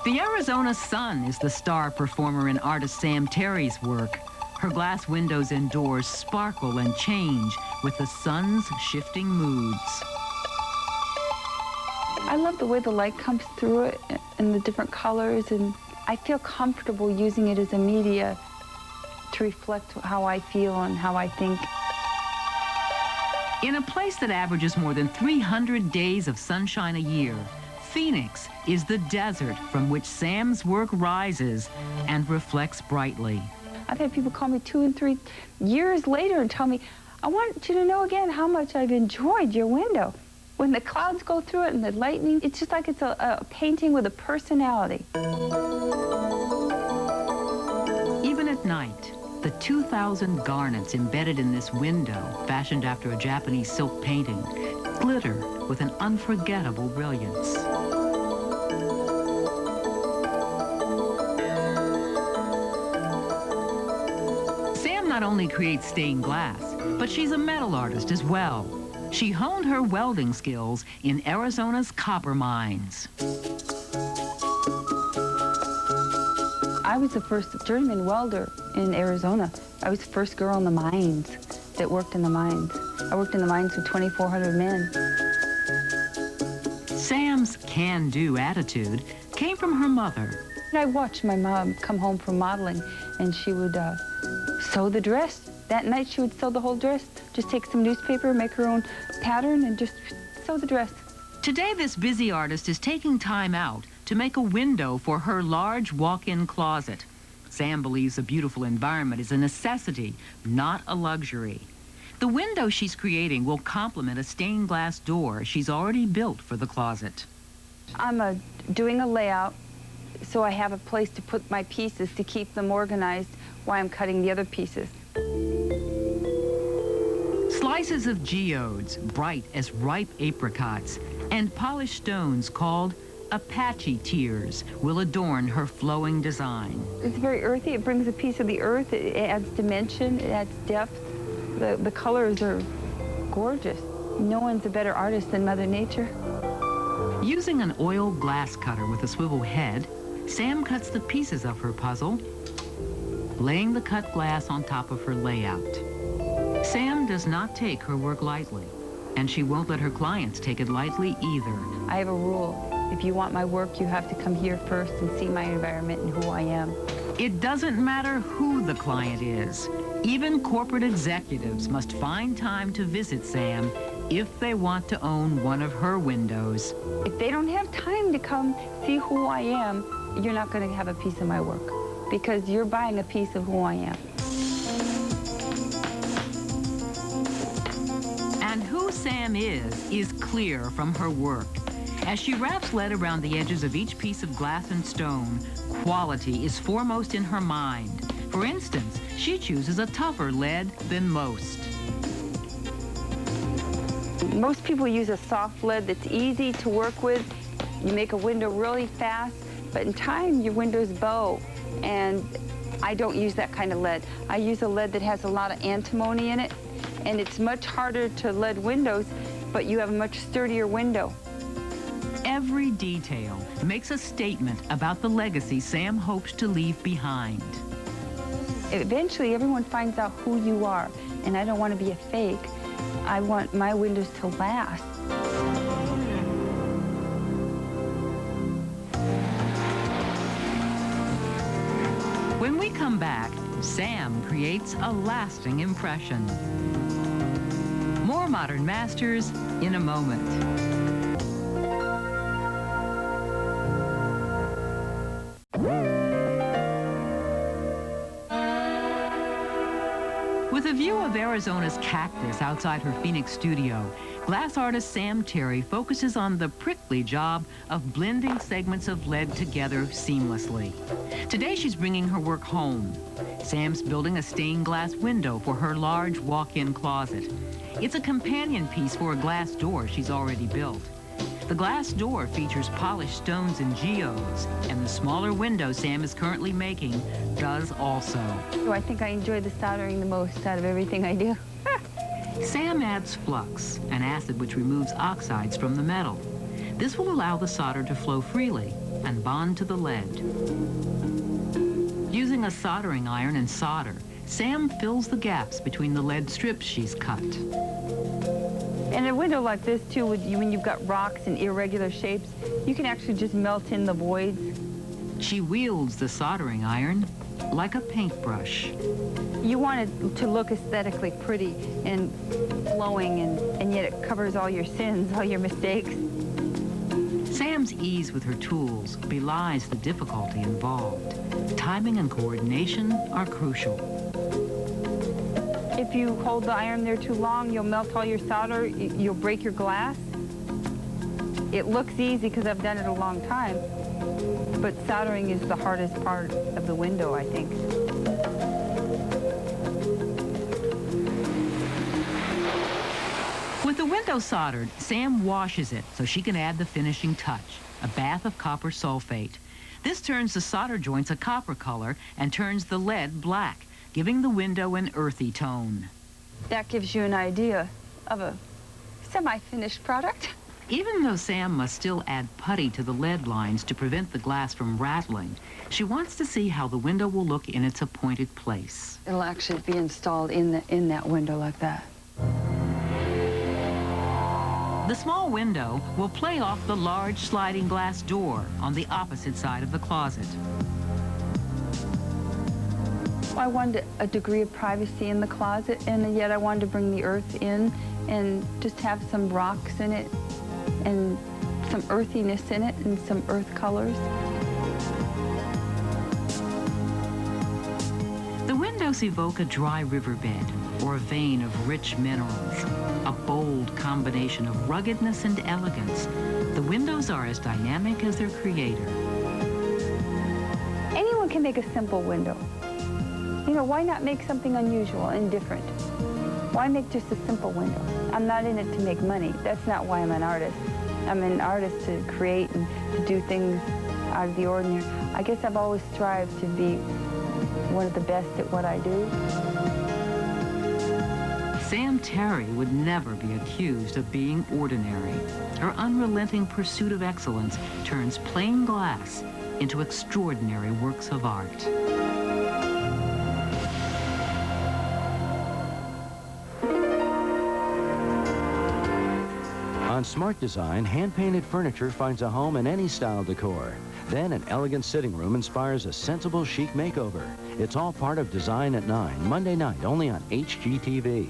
The Arizona sun is the star performer in artist Sam Terry's work. Her glass windows and doors sparkle and change with the sun's shifting moods. I love the way the light comes through it and the different colors, and I feel comfortable using it as a media to reflect how I feel and how I think. In a place that averages more than 300 days of sunshine a year, Phoenix is the desert from which Sam's work rises and reflects brightly. I've had people call me 2 and 3 years later and tell me, I want you to know again how much I've enjoyed your window. When the clouds go through it and the lightning, it's just like it's a painting with a personality. Even at night, the 2,000 garnets embedded in this window, fashioned after a Japanese silk painting, glitter with an unforgettable brilliance. Sam not only creates stained glass, but she's a metal artist as well. She honed her welding skills in Arizona's copper mines. I was the first journeyman welder in Arizona. I was the first girl in the mines that worked in the mines. I worked in the mines with 2,400 men. Sam's can-do attitude came from her mother. I watched my mom come home from modeling, and she would sew the dress. That night she would sew the whole dress. Just take some newspaper, make her own pattern, and just sew the dress. Today, this busy artist is taking time out to make a window for her large walk-in closet. Sam believes a beautiful environment is a necessity, not a luxury. The window she's creating will complement a stained glass door she's already built for the closet. I'm doing a layout so I have a place to put my pieces to keep them organized while I'm cutting the other pieces. Slices of geodes, bright as ripe apricots, and polished stones called Apache tears will adorn her flowing design. It's very earthy. It brings a piece of the earth. It adds dimension. It adds depth. The colors are gorgeous. No one's a better artist than Mother Nature. Using an oil glass cutter with a swivel head, Sam cuts the pieces of her puzzle, laying the cut glass on top of her layout. Sam does not take her work lightly, and she won't let her clients take it lightly either. I have a rule. If you want my work, you have to come here first and see my environment and who I am. It doesn't matter who the client is. Even corporate executives must find time to visit Sam if they want to own one of her windows. If they don't have time to come see who I am, you're not going to have a piece of my work, because you're buying a piece of who I am. And who Sam is clear from her work. As she wraps lead around the edges of each piece of glass and stone, quality is foremost in her mind. For instance, she chooses a tougher lead than most. Most people use a soft lead that's easy to work with. You make a window really fast, but in time, your windows bow. And I don't use that kind of lead. I use a lead that has a lot of antimony in it, and it's much harder to lead windows, but you have a much sturdier window. Every detail makes a statement about the legacy Sam hopes to leave behind. Eventually, everyone finds out who you are, and I don't want to be a fake. I want my windows to last. When we come back, Sam creates a lasting impression. More Modern Masters in a moment. With a view of Arizona's cactus outside her Phoenix studio, glass artist Sam Terry focuses on the prickly job of blending segments of lead together seamlessly. Today she's bringing her work home. Sam's building a stained glass window for her large walk-in closet. It's a companion piece for a glass door she's already built. The glass door features polished stones and geodes, and the smaller window Sam is currently making does also. So I think I enjoy the soldering the most out of everything I do. Sam adds flux, an acid which removes oxides from the metal. This will allow the solder to flow freely and bond to the lead. Using a soldering iron and solder, Sam fills the gaps between the lead strips she's cut. And a window like this, too, when you've got rocks and irregular shapes, you can actually just melt in the voids. She wields the soldering iron like a paintbrush. You want it to look aesthetically pretty and flowing, and yet it covers all your sins, all your mistakes. Sam's ease with her tools belies the difficulty involved. Timing and coordination are crucial. If you hold the iron there too long, you'll melt all your solder, you'll break your glass. It looks easy because I've done it a long time, but soldering is the hardest part of the window, I think. With the window soldered, Sam washes it so she can add the finishing touch, a bath of copper sulfate. This turns the solder joints a copper color and turns the lead black, giving the window an earthy tone. That gives you an idea of a semi-finished product. Even though Sam must still add putty to the lead lines to prevent the glass from rattling, she wants to see how the window will look in its appointed place. It'll actually be installed in that window like that. The small window will play off the large sliding glass door on the opposite side of the closet. I wanted a degree of privacy in the closet, and yet I wanted to bring the earth in and just have some rocks in it and some earthiness in it and some earth colors. The windows evoke a dry riverbed or a vein of rich minerals, a bold combination of ruggedness and elegance. The windows are as dynamic as their creator. Anyone can make a simple window. You know, why not make something unusual and different? Why make just a simple window? I'm not in it to make money. That's not why I'm an artist. I'm an artist to create and to do things out of the ordinary. I guess I've always strived to be one of the best at what I do. Sam Terry would never be accused of being ordinary. Her unrelenting pursuit of excellence turns plain glass into extraordinary works of art. On Smart Design, hand-painted furniture finds a home in any style decor. Then an elegant sitting room inspires a sensible chic makeover. It's all part of Design at 9, Monday night, only on HGTV.